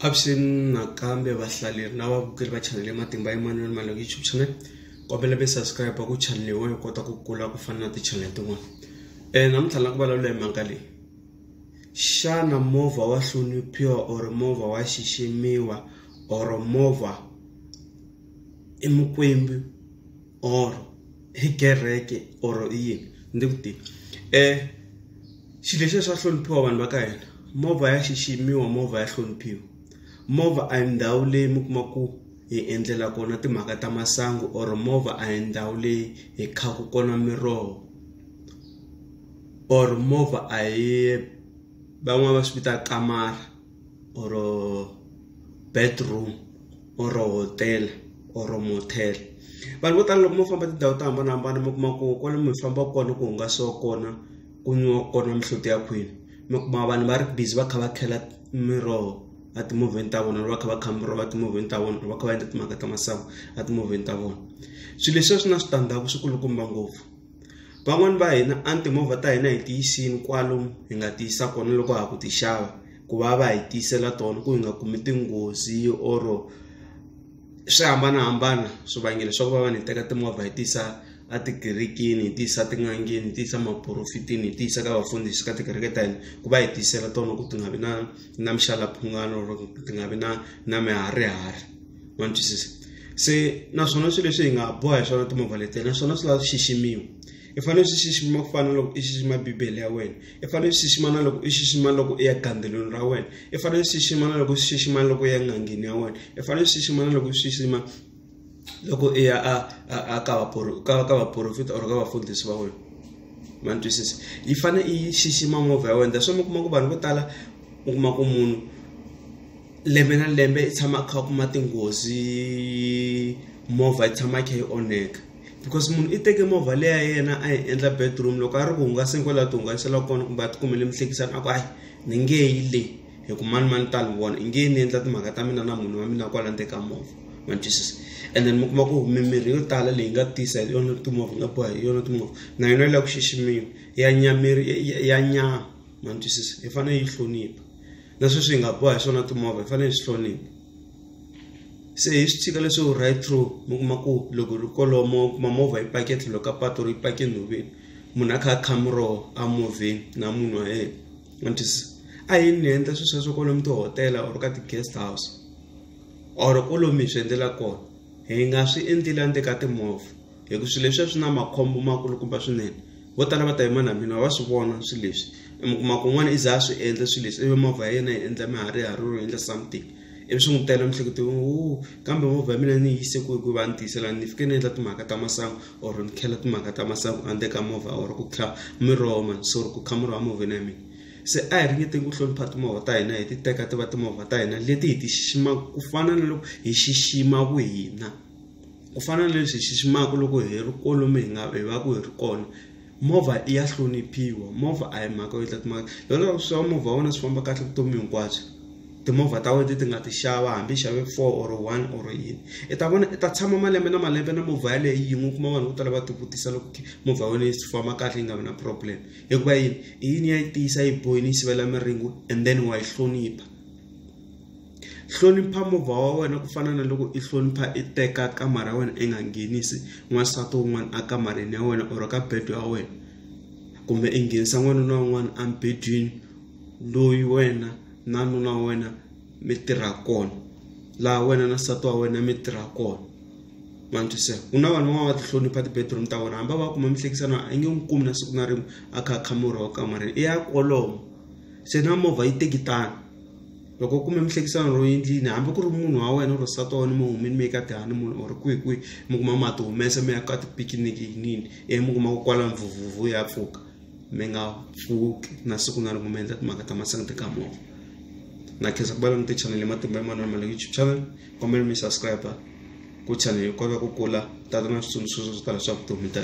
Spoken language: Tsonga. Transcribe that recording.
Absent nakambe bahlaleri nababukeli ba channel Matimba Emmanuel Maloko YouTube channel kwabela be subscribe ku channel we kota ku kula ku fana na ti channel tin'wana. Namuntlha ku vulavula hi mhaka leyi. Xana movha wa hloniphiwa or movha wa xiximiwa or movha emukwembi or hikereke or yini ndi kuti xilo lexi swa hloniphiwa vanhu va ka hina. Movha ya xiximiwa, movha ya hloniphiwa. Movha a ndhawu leyi mi kuma ku hi endlela kona timhaka ta masangu or movha a ndhawu leyi hi khaku kona miroho or movha a hi van'wana va swi vita kamara or bedroom or hotel or motel. Vanhu vo tala loko mo famba tindhawu to hambanahambana mi kuma ku kwale mi famba kona ku hungasiwa kona ku nwiwa kona mihloti ya khwini. Mi kuma vanhu va ri busy va kha va khela miroho a timovheni ta vona, va kha va kha miroho a timovheni ta vona, va kha va endla timhaka ta masangu a timovheni ta vona. Swilo leswi swi na switandzhaku swi kulukumba ngopfu. Van'wani va hina a timovha ta hina hi ti yisini kwalomu hi nga ti yisa kona loko ha ku ti xava ku va hi tisela tona ku hi nga kumi tinghozi or swi hambanahambana swivangelo swa ku va vanhu hi teka timovha hi tisa a tikerikini, hi tisa tin'angeni, hi tisa maprofitini, hi tisa ka vafundhisi ka tikereke ta hina ku va hi tisela tona ku ti nga vi na mixalaphungano or ti nga vi na miharihari. Ma twisisa? Se naswona swilo leswi hi nga boha hi swona timovha leti naswona swi lava xiximiwa. I fanele swi xixima ku fana loko i xixima bibele ya wena. I fanele swi xixima na loko i xixima loko i ya gandelweni ra wena. I fanele swi xixima na loko swi xixima loko i ya n'angeni ya wena. I fanele swi xixima na loko swi xixima loko i ya a ka vaprofita or ka vafundhisi va wena. Ma twisisa? Yi fanele i xixima movha ya wena. That's why mi kuma ku vanhu vo tala u kuma ku munhu lembe na lembe i tshama kha kuma tinghozi, movha i tshama kha yi onheka because munhu i teke movha leya yena a hi endla bedroom loko a ri ku hungaseni kwala ti hungasela kona kumbe a ti kumele mihlekisani a ku hayi ni nge yi le hi ku mani tala vona i nge ni endla timhaka ta mina na munhu wa mina kwala ndzeni ka movha. Ma twisisa? And then mi kuma ku mimirhi yo tala leyi nga tisa hi yona timovha nga boha hi yona timovha na yona yi lava ku xiximiwa ya nyamiri ya nyama. Ma twisisa? Hi fanele yi hlonipha na sweswi hi nga boha hi swona timovha hi fanele hi swi hlonipha. Se hi swi tshika leswi right through mi kuma ku loko ri kolomo kuma movha yi pake tlhelo ka patu ri pake nhoveni munhu a kha a kha miroho a movheni na munhu wa yena. Ma twisisa? A hi ni endla swilo sweswo kwalomu tihotela or ka ti-guest house or kwalomu hi swi endlela kona hi nga swi endleli endzeni ka timovha hi ku swilo leswi swi na makhombo makulukumba swinene. Vo tala va ta yima na mina va swi vona swilo leswi mi kuma ku n'wana i za a swi endla swilo leswi ivi movha ya yena yi endla miharihari ro endla something ivi swi n'wi tela miehleketo kambe movha ya mina ni yise ku va ni tisela ni fike ni endla timhaka ta masangu or ni khela timhaka ta masangu endzeni ka movha or ku kha miroho man so ku kha miroho movheni ya mina. Se a hi ringeteni ku hlonipha timovha ta hina hi ti teka ti va timovha ta hina leti hi ti xixima ku fana na loko hi xixima vuhina, ku fana na leswi hi xiximaka loko hi ri kolomu hi va ku hi ri kona. Movha i ya hloniphiwa, movha a hi mhaka yo endla timhaka loko swa movha wa wena swi famba kahle vutomi hinkwabyo. Timovha ta wena ti nga ti xava hambi xave 4 or 1 or yini i ta vona i ta tshama malembe na movha yaleyi yin'we kuma vanhu vo tala va ti vutisa loko movha ya wena yi famba kahle yi nga vi na problem hikuva yini ya yi tiyisa yi bohini yi sivela miringu and then wa yi hlonipha. Hlonipha movha wa wena ku fana na loko i hlonipha i teka kamara ya wena i nga nghenisi n'wansati wun'wana a kamareni ya wena or ka bed ya wena kumbe i nghenisa n'wanuna wun'wana a bedweni loyi wena na nuna wa wena mi tirha kona laha wena na nsati wa wena mi tirha kona. Ma twisisa? Ku na vanhu van'wana va ti hlonipha ti-bedroom ta vona hambi va kuma mihlekisano a nge n'wi kumi na siku na rin'we a kha a kha miroho kamareni i ya kolomo. Se na movha yi teki tani loko u kume mihlekisano ro endlini hambi ku ri munhu wa wena or nsati wa wena mi humini mi eka ti-honeymoon or kwihi mi kuma ma ti humesa mi ya ka ti-picnic yinini mi kuma ku kwala mvuvuvu ya pfuka mi nga pfuki na siku na rin'we mi endla timhaka ta masangu ka movha. Na khensa ku vulavula na ti-channel Matimba Emmanuel Maloko YouTube channel kombela mi subscribe ku channel yi kota ku kula ta na switsundzuxo swo tala swa vutomi ta.